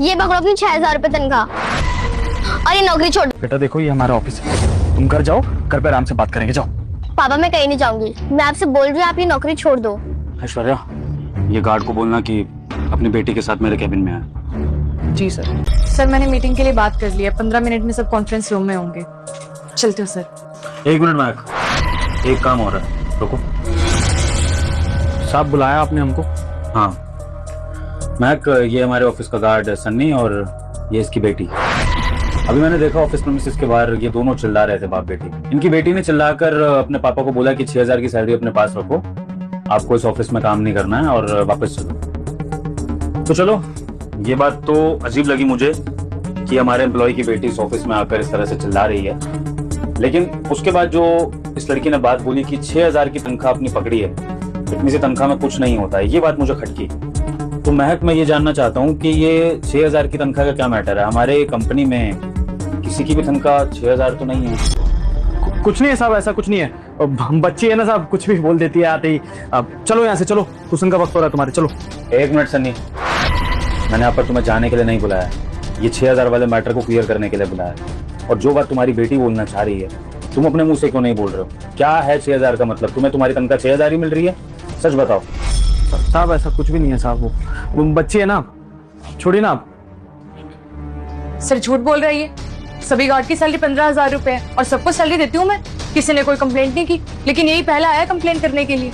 ये पकड़ो अपनी 6,000 रुपए तनख्वाह और ये नौकरी छोड़। बेटा देखो, ये हमारा ऑफिस है, तुम घर जाओ, घर पे आराम से बात करेंगे, जाओ। पापा मैं कहीं नहीं जाऊंगी, मैं आपसे बोल रही हूँ, आप ये नौकरी छोड़ दो। ऐश्वर्या, ये गार्ड को बोलना कि अपनी बेटी के साथ मेरे कैबिन में आए। जी सर। सर मैंने मीटिंग के लिए बात कर लिया, 15 मिनट में सब कॉन्फ्रेंस रूम में होंगे। चलते हो सर। 1 मिनट महक, एक काम हो रहा है, रुको। साहब बुलाया आपने हमको? हाँ महक, ये हमारे ऑफिस का गार्ड है सन्नी, और ये इसकी बेटी। अभी मैंने देखा ऑफिस प्रीमिसेस के बाहर ये दोनों चिल्ला रहे थे, बाप बेटी। इनकी बेटी ने चिल्लाकर अपने पापा को बोला कि 6,000 की सैलरी अपने पास रखो, आपको इस ऑफिस में काम नहीं करना है और वापस चलो। तो चलो, ये बात तो अजीब लगी मुझे कि हमारे एम्प्लॉय की बेटी इस ऑफिस में आकर इस तरह से चिल्ला रही है, लेकिन उसके बाद जो इस लड़की ने बात बोली कि 6,000 की तनख्वाह अपनी पकड़ी है, इतनी सी तनख्वाह में कुछ नहीं होता है, ये बात मुझे खटकी। तो महक, मैं ये जानना चाहता हूँ कि ये 6,000 की तनख्वाह का क्या मैटर है? हमारे कंपनी में किसी की भी तनख्वाह 6,000 तो नहीं है। कुछ नहीं है साहब, ऐसा कुछ नहीं है, हम बच्चे है ना साहब, कुछ भी बोल देती है आते ही। अब चलो यहाँ से, चलो, ट्यूशन का वक्त हो रहा है तुम्हारे, चलो। 1 मिनट सन्नी, मैंने यहाँ पर तुम्हें जाने के लिए नहीं बुलाया, ये 6,000 वाले मैटर को क्लियर करने के लिए बुलाया। और जो बात तुम्हारी बेटी बोलना चाह रही है, तुम अपने मुंह से क्यों नहीं बोल रहे हो? क्या है 6,000 का मतलब? तुम्हें तुम्हारी तनख्वाह 6,000 ही मिल रही है? सच बताओ। साहब ऐसा कुछ भी नहीं है साहब, वो बच्चे है ना, छोड़िए ना आप। सर झूठ बोल रही है, सभी गार्ड की सैलरी 15,000 रुपए है और सबको सैलरी देती हूँ मैं, किसी ने कोई कंप्लेंट नहीं की, लेकिन यही पहला आया कंप्लेंट करने के लिए।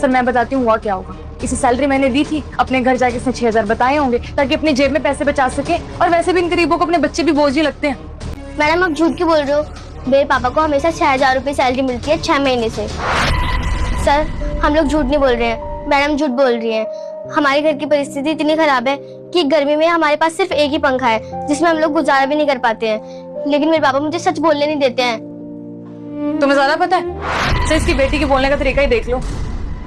सर मैं बताती हूँ हुआ क्या होगा। इसे सैलरी मैंने दी थी, अपने घर जाके इसने 6,000 बताए होंगे ताकि अपनी जेब में पैसे बचा सके, और वैसे भी इन गरीबों को अपने बच्चे भी बोझ ही लगते हैं। मैडम आप झूठ क्यों बोल रहे हो? मेरे पापा को हमेशा 6,000 रुपए सैलरी मिलती है 6 महीने से। सर हम लोग झूठ नहीं बोल रहे हैं, मैडम झूठ बोल रही है। हमारे घर की परिस्थिति इतनी खराब है कि गर्मी में हमारे पास सिर्फ एक ही पंखा है जिसमें हम लोग गुजारा भी नहीं कर पाते हैं, लेकिन मेरे पापा मुझे सच बोलने नहीं देते हैं। तुम्हें ज्यादा पता है? सर इसकी बेटी के बोलने का तरीका ही देख लो,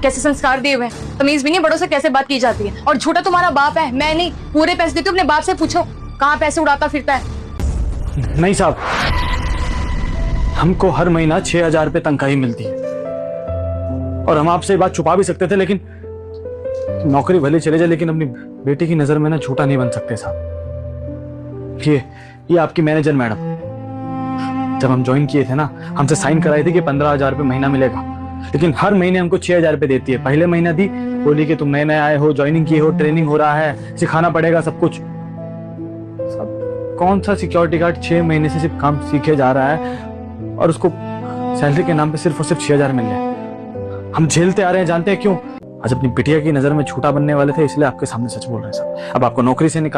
कैसे संस्कार दिए हुए हैं, तमीज भी नहीं बड़ों से कैसे बात की जाती है। और झूठा तुम्हारा बाप है, मैं नहीं। पूरे पैसे देती हूँ, अपने बाप से पूछो कहाँ पैसे उड़ाता फिरता है। नहीं साहब, हमको हर महीना 6,000 रुपये तनख्वाह ही मिलती है, और हम आपसे बात छुपा भी सकते थे, लेकिन नौकरी भले चले जाए, लेकिन अपनी बेटी की नजर में ना झूठा नहीं बन सकते साहब। ये आपकी मैनेजर मैडम, जब हम ज्वाइन किए थे ना, हमसे साइन कराई थी कि 15,000 रुपये महीना मिलेगा, लेकिन हर महीने हमको 6,000 रुपये देती है। पहले महीना दी, बोली कि तुम नए नए आए हो, ज्वाइनिंग किए हो, ट्रेनिंग हो रहा है, सिखाना पड़ेगा सब कुछ। सब कौन सा सिक्योरिटी गार्ड 6 महीने से सिर्फ काम सीखे जा रहा है और उसको सैलरी के नाम पे सिर्फ और सिर्फ 6,000 मिल रहे हैं? हम झेलते आ रहे हैं, जानते हैं क्यों? आज अपनी बिटिया की नजर में झूठा बनने वाले थे, इसलिए आपके सामने सच बोल रहे हैं साहब। अब आपको नौकरी से निकाल